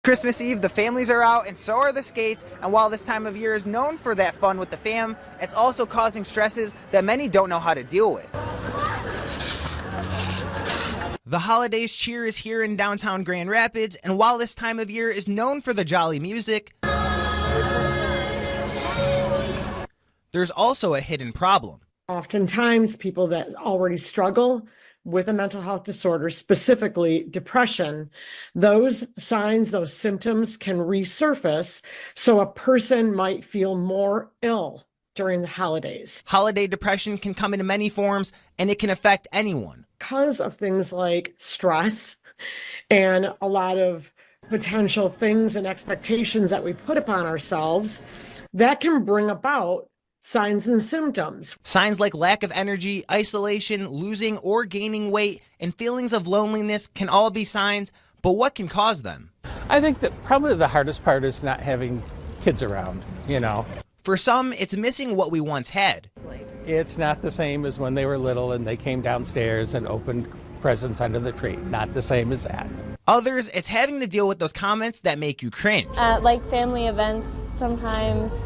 Christmas Eve, the families are out and so are the skates, and while this time of year is known for that fun with the fam, it's also causing stresses that many don't know how to deal with. The holidays cheer is here in downtown Grand Rapids, and while this time of year is known for the jolly music, there's also a hidden problem. Oftentimes, people that already struggle with a mental health disorder, specifically depression, those signs, those symptoms can resurface. So a person might feel more ill during the holidays. Holiday depression can come in many forms, and it can affect anyone. Because of things like stress and a lot of potential things and expectations that we put upon ourselves, that can bring about signs and symptoms. Signs like lack of energy, isolation, losing or gaining weight, and feelings of loneliness can all be signs, but what can cause them? I think that probably the hardest part is not having kids around, For some, it's missing what we once had. It's not the same as when they were little and they came downstairs and opened presents under the tree. Not the same as that. Others, it's having to deal with those comments that make you cringe. Like family events sometimes.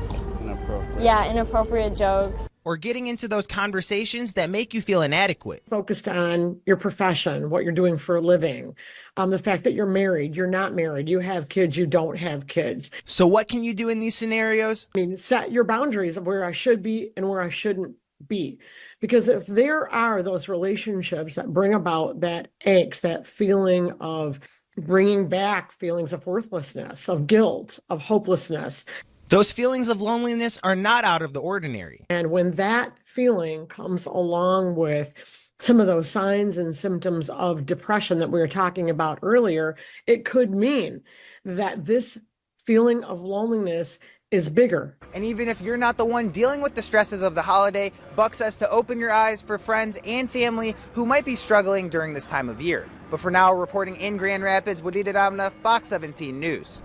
Inappropriate jokes. Or getting into those conversations that make you feel inadequate. Focused on your profession, what you're doing for a living, the fact that you're married, you're not married, you have kids, you don't have kids. So what can you do in these scenarios? Set your boundaries of where I should be and where I shouldn't be. Because if there are those relationships that bring about that angst, that feeling of bringing back feelings of worthlessness, of guilt, of hopelessness, those feelings of loneliness are not out of the ordinary. And when that feeling comes along with some of those signs and symptoms of depression that we were talking about earlier, it could mean that this feeling of loneliness is bigger. And even if you're not the one dealing with the stresses of the holiday, Buck says to open your eyes for friends and family who might be struggling during this time of year. But for now, reporting in Grand Rapids, Wadida Damna, Fox 17 News.